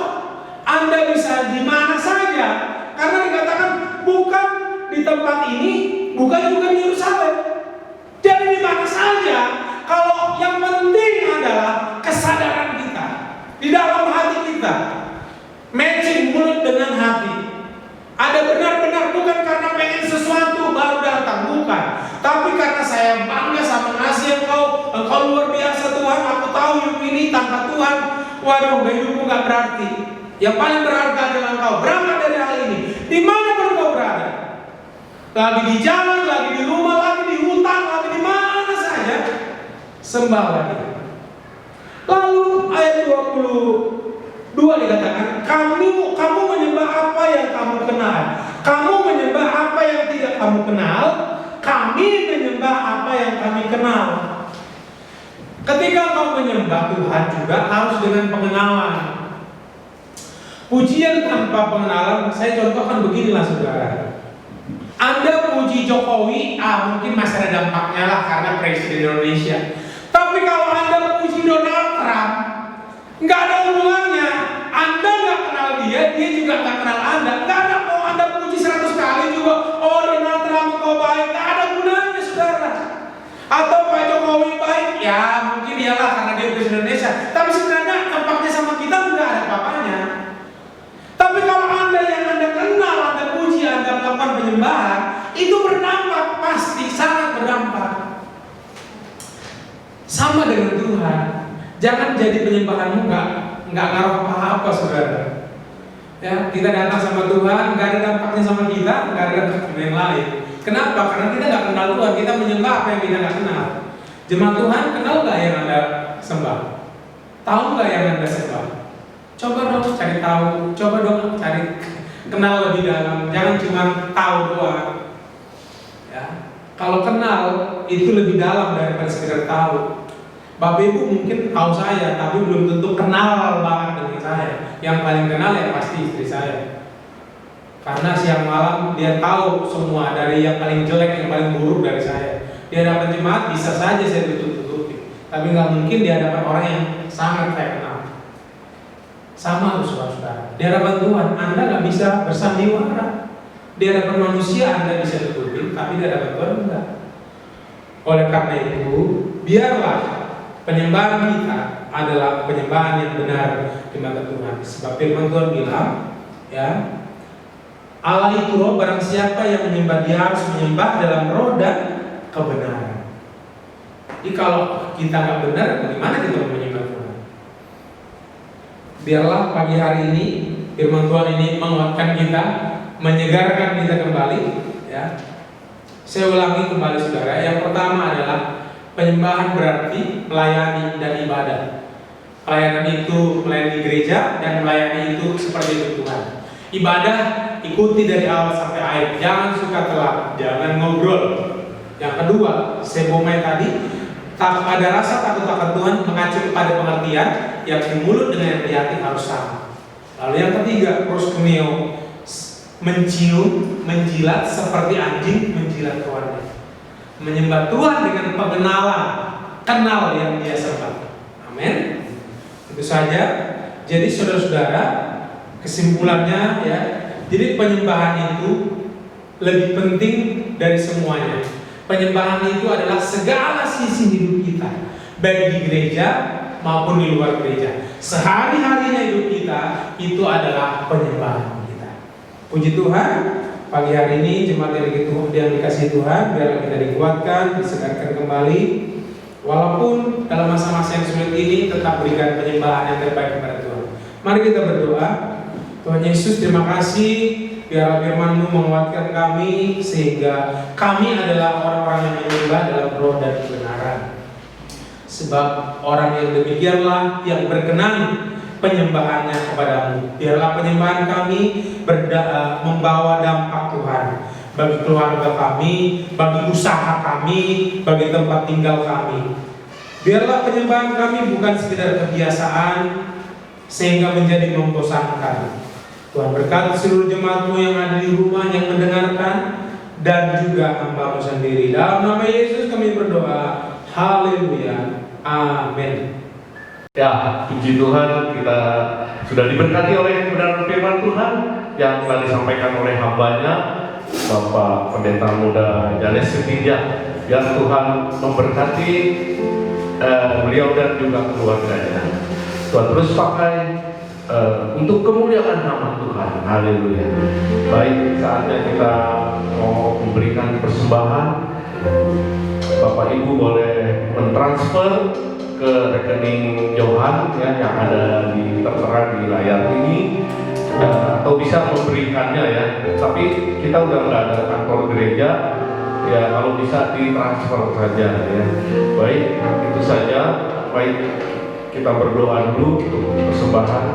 S2: Anda bisa di mana saja. Karena dikatakan bukan di tempat ini, bukan juga di Yerusalem. Jadi di mana saja. Kalau yang penting adalah kesadaran kita di dalam hati kita, matching mulut dengan hati. Ada benar-benar bukan karena pengen sesuatu baru datang, bukan. Tapi karena saya bangga sama ngasih engkau luar biasa Tuhan. Aku tahu hidup ini tanpa Tuhan, waduh, hidupku gak berarti. Yang paling berharga adalah engkau. Berangkat dari hal ini. Dimanapun engkau berada, lagi di jalan, lagi di rumah, lagi di hutan, lagi di mana saja, sembahlah dia. Lalu ayat 22 dikatakan, kamu menyembah apa yang kamu kenal. Kamu menyembah apa yang tidak kamu kenal. Kami menyembah apa yang kami kenal. Ketika kau menyembah Tuhan juga harus dengan pengenalan. Pujian tanpa pengenalan, saya contohkan beginilah saudara. Anda puji Jokowi, mungkin masih ada dampaknya lah karena Presiden Indonesia. Tapi kalau Anda puji Donald Trump, nggak ada hubungannya. Anda nggak kenal dia juga nggak kenal Anda. Nggak ada, mau Anda puji 100 kali juga, oh Donald Trump kau baik, nggak ada gunanya saudara. Atau Pak Jokowi baik, ya mungkin iyalah karena dia Presiden Indonesia. Tapi sebenarnya dampaknya sama kita nggak ada apa-apanya. Tapi kalau Anda yang Anda kenal, Anda puji, Anda melakukan penyembahan, itu berdampak, pasti sangat berdampak. Sama dengan Tuhan. Jangan jadi penyembahanmu nggak ngaruh apa-apa saudara. Ya, kita datang sama Tuhan, nggak ada dampaknya sama kita, nggak ada dampaknya yang lain. Kenapa? Karena kita nggak kenal Tuhan, kita menyembah apa yang kita nggak kenal. Jemaat Tuhan, kenal nggak yang Anda sembah? Tahu nggak yang Anda sembah? Coba dong cari tahu, coba dong cari kenal lebih dalam. Jangan cuma tahu doang. Ya, kalau kenal itu lebih dalam daripada sekedar tahu. Bapak Ibu mungkin tahu saya, tapi belum tentu kenal banget dengan saya. Yang paling kenal ya pasti istri saya. Karena siang malam dia tahu semua, dari yang paling jelek, yang paling buruk dari saya. Di hadapan jemaat bisa saja saya tutup-tutupi, tapi nggak mungkin di hadapan orang yang sangat saya kenal. Sama saudara. Di hadapan Tuhan Anda nggak bisa bersandiwara. Di hadapan manusia Anda bisa tutupi, tapi di hadapan Tuhan enggak. Oleh karena itu, biarlah penyembahan kita adalah penyembahan yang benar di mata Tuhan. Sebab firman Tuhan bilang, ya, Allah itu roh, barang siapa yang menyembah dia harus menyembah dalam roh dan kebenaran. Jadi kalau kita nggak benar, bagaimana kita menyembah Tuhan? Biarlah pagi hari ini firman Tuhan ini menguatkan kita, menyegarkan kita kembali. Ya, saya ulangi kembali saudara. Yang pertama adalah penyembahan berarti melayani dan ibadah. Pelayanan itu melayani gereja, dan melayani itu seperti itu Tuhan. Ibadah ikuti dari awal sampai akhir. Jangan suka telat, jangan ngobrol. Yang kedua, sebomai tadi, tak ada rasa takut akan Tuhan mengacu kepada pengertian yang di mulut dengan yang di hati harus sama. Lalu yang ketiga, proskuneo, mencium, menjilat seperti anjing menjilat kawannya. Menyembah Tuhan dengan pengenalan, kenal yang dia sembah. Amin. Itu saja. Jadi saudara-saudara, kesimpulannya ya, jadi penyembahan itu lebih penting dari semuanya. Penyembahan itu adalah segala sisi hidup kita, baik di gereja maupun di luar gereja. Sehari-harinya hidup kita itu adalah penyembahan kita. Puji Tuhan, pagi hari ini jemaat yang dikasihi Tuhan, biarlah kita dikuatkan, disegarkan kembali. Walaupun dalam masa-masa yang sulit ini tetap berikan penyembahan yang terbaik kepada Tuhan. Mari kita berdoa. Tuhan Yesus, terima kasih, biarlah firman-Mu menguatkan kami sehingga kami adalah orang-orang yang menyembah dalam roh dan kebenaran. Sebab orang yang demikianlah yang berkenan penyembahannya kepadamu. Biarlah penyembahan kami membawa dampak Tuhan bagi keluarga kami, bagi usaha kami, bagi tempat tinggal kami. Biarlah penyembahan kami bukan sekedar kebiasaan sehingga menjadi membosankan. Tuhan berkati seluruh jemaat-Mu yang ada di rumah, yang mendengarkan, dan juga hamba-Mu sendiri. Dalam nama Yesus kami berdoa. Haleluya. Amin.
S1: Ya, puji Tuhan, kita sudah diberkati oleh kebenaran firman Tuhan yang telah disampaikan oleh hambanya Bapak Pendeta Muda Janes Setija. Biar Tuhan memberkati beliau dan juga keluarganya. Tuhan terus pakai untuk kemuliaan nama Tuhan. Haleluya. Baik, saatnya kita mau memberikan persembahan. Bapak Ibu boleh mentransfer ke rekening Johan ya, yang ada tertera di layar ini, atau bisa memberikannya ya. Tapi kita udah nggak ada kantor gereja ya, kalau bisa ditransfer saja ya. Baik, itu saja. Baik, kita berdoa dulu untuk persembahan.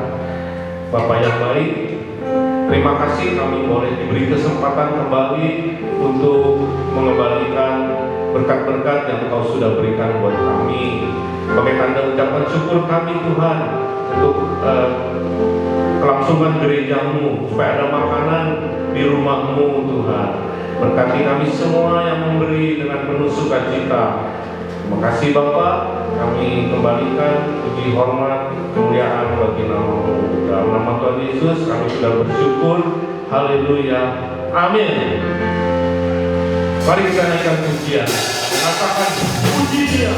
S1: Bapak yang baik, terima kasih kami boleh diberi kesempatan kembali untuk mengembalikan berkat-berkat yang Engkau sudah berikan buat kami. Sebagai tanda ucapan syukur kami Tuhan untuk kelangsungan gereja-Mu, supaya ada makanan di rumah-Mu Tuhan. Berkati kami semua yang memberi dengan penuh sukacita. Terima kasih Bapak, kami kembalikan puji hormat kemuliaan bagi nama-Mu. Dalam nama Tuhan Yesus kami sudah bersyukur. Haleluya. Amin. Mari kita naikkan pujian. Mengatakan puji Dia.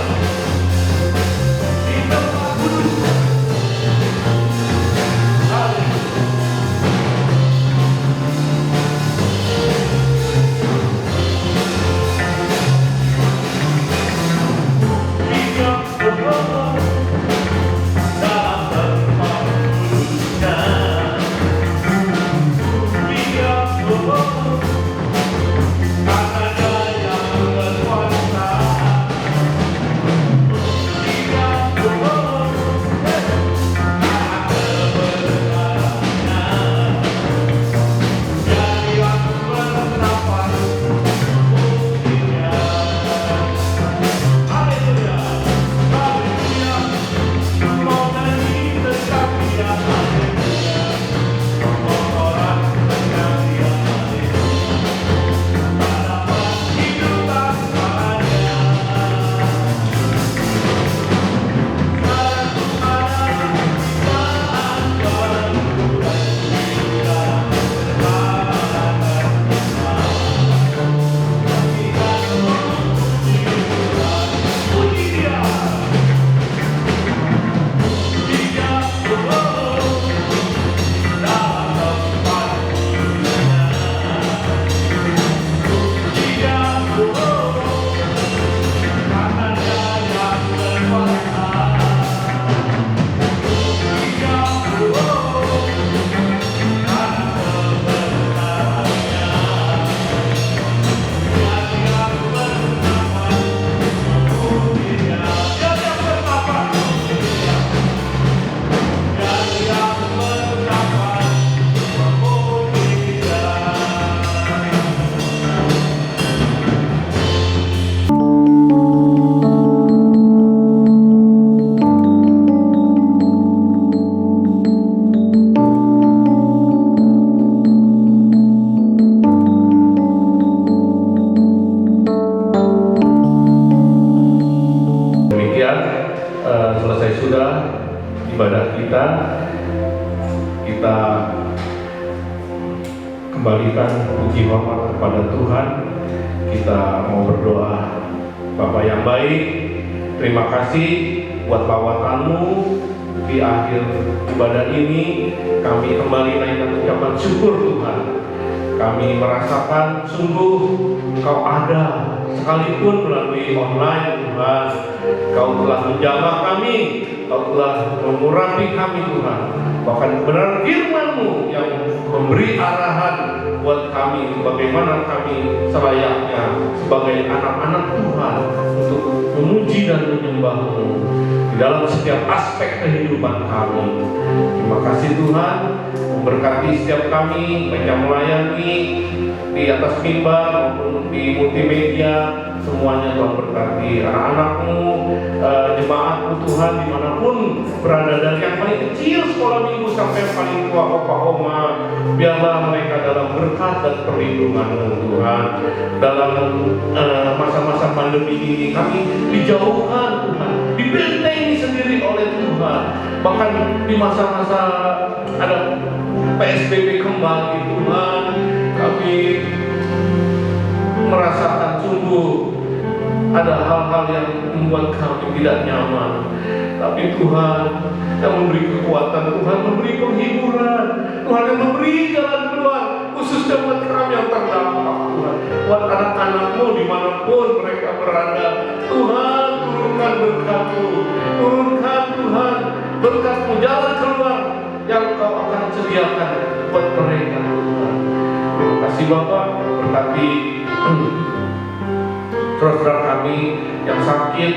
S1: kembalikan puji hormat kepada Tuhan. Kita mau berdoa. Bapa yang baik, terima kasih buat lawatan-Mu di akhir ibadah ini. Kami kembali naikkan ucapan syukur Tuhan. Kami merasakan sungguh Engkau ada, sekalipun melalui online Tuhan. Kau telah menjaga kami, Kau telah mengurapi kami Tuhan. Bahkan benar firman-Mu yang memberi arahan buat kami bagaimana kami selayaknya sebagai anak-anak Tuhan untuk memuji dan menyembah-Mu di dalam setiap aspek kehidupan kami. Terima kasih Tuhan, memberkati setiap kami, baik yang melayani di atas mimbar maupun di multimedia. Semuanya Tuhan berkati anak-anak-Mu, jemaat-Mu Tuhan, dimanapun berada, dari yang paling kecil sekolah minggu sampai yang paling tua opa oma. Biarlah mereka dalam berkat dan perlindungan-Mu Tuhan. Dalam masa-masa pandemi ini kami dijauhkan Tuhan, dibentengi sendiri oleh Tuhan. Bahkan di masa-masa ada PSBB kembali Tuhan, kami merasakan sungguh ada hal-hal yang membuat kami tidak nyaman. Tapi Tuhan yang memberi kekuatan, Tuhan memberi penghiburan, Tuhan yang memberi jalan keluar, khususnya buat kami yang terdampak Tuhan, buat anak-anak-Mu dimanapun mereka berada. Tuhan turunkan berkat-Mu, turunkan Tuhan berkat-Mu, jalan keluar yang Kau akan sediakan buat mereka Tuhan. Terima kasih Bapak, berkati saudara kami yang sakit,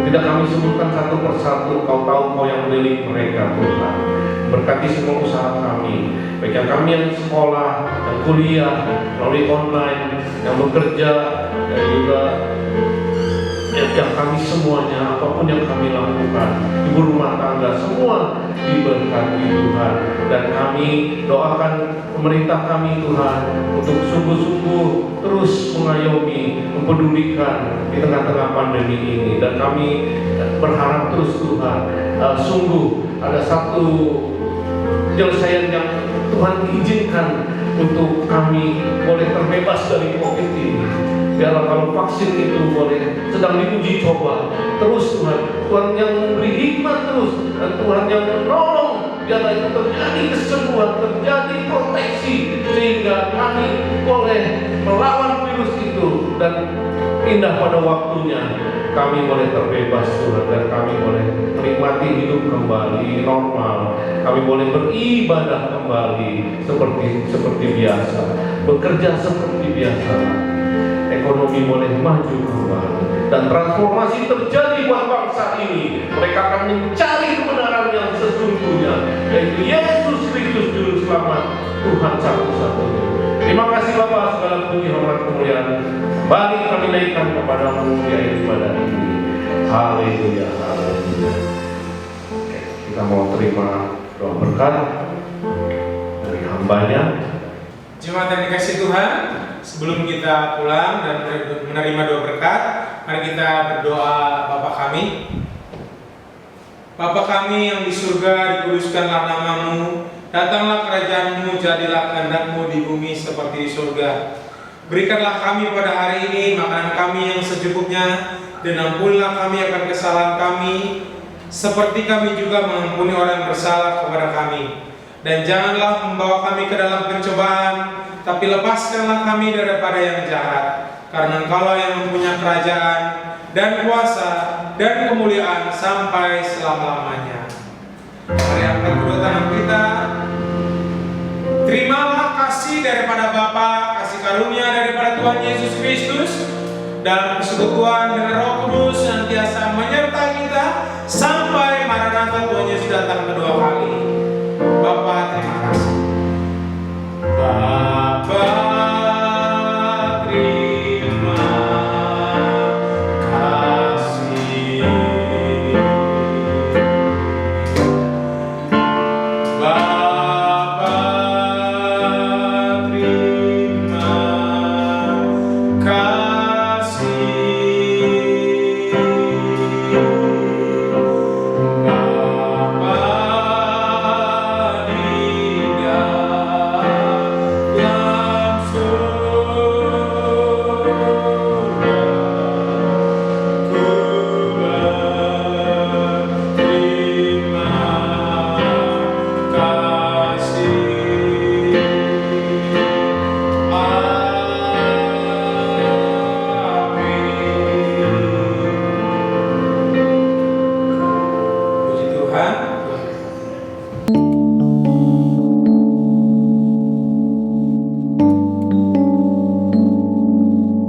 S1: tidak kami sebutkan satu persatu. Kau tahu, Kau yang milik mereka Tuhan. Berkati semua usaha kami, baik yang kami yang sekolah, yang kuliah melalui online, yang bekerja, dan juga yang kami semuanya, apapun yang kami lakukan, ibu rumah tangga, semua diberkati Tuhan. Dan kami doakan pemerintah kami Tuhan untuk sungguh-sungguh terus mengayomi, mempedulikan di tengah-tengah pandemi ini. Dan kami berharap terus Tuhan, sungguh ada satu penyelesaian yang Tuhan izinkan untuk kami boleh terbebas dari COVID ini. Biarlah kalau vaksin itu boleh sedang diuji coba terus Tuhan, Tuhan yang memberi hikmat terus, dan Tuhan yang menolong biarlah itu terjadi kesembuhan, terjadi proteksi, sehingga kami boleh melawan virus itu dan indah pada waktunya kami boleh terbebas Tuhan, dan kami boleh menikmati hidup kembali normal, kami boleh beribadah kembali seperti biasa, bekerja seperti biasa, ekonomi boleh maju kembali, dan transformasi terjadi buat bangsa ini. Mereka akan mencari kebenaran yang sesungguhnya, yaitu Yesus Kristus Juru Selamat, Tuhan satu-satunya. Terima kasih Bapa, segala puji hormat kemuliaan kembali kami naikkan kepada-Mu di akhir ibadah ini. Haleluya, haleluya. Kita mau terima doa berkat dari hamba-Nya.
S2: Jemaat yang dikasih Tuhan, sebelum kita pulang dan menerima doa berkat, mari kita berdoa. Bapa kami, Bapa kami yang di surga, dikuduskanlah nama-Mu, datanglah kerajaan-Mu, jadilah kehendak-Mu di bumi seperti di surga. Berikanlah kami pada hari ini makanan kami yang secukupnya, dan ampunilah kami akan kesalahan kami, seperti kami juga mengampuni orang yang bersalah kepada kami. Dan janganlah membawa kami ke dalam pencobaan, tapi lepaskanlah kami daripada yang jahat. Karena Engkaulah yang mempunyai kerajaan dan kuasa dan kemuliaan sampai selama-lamanya. Mari angkat kedua tangan kita. Terimalah kasih daripada Bapa, kasih karunia daripada Tuhan Yesus Kristus, dalam persekutuan dengan Roh Kudus senantiasa menyertai kita sampai Maranatha Tuhan Yesus datang kedua kali. Bapa, terima kasih.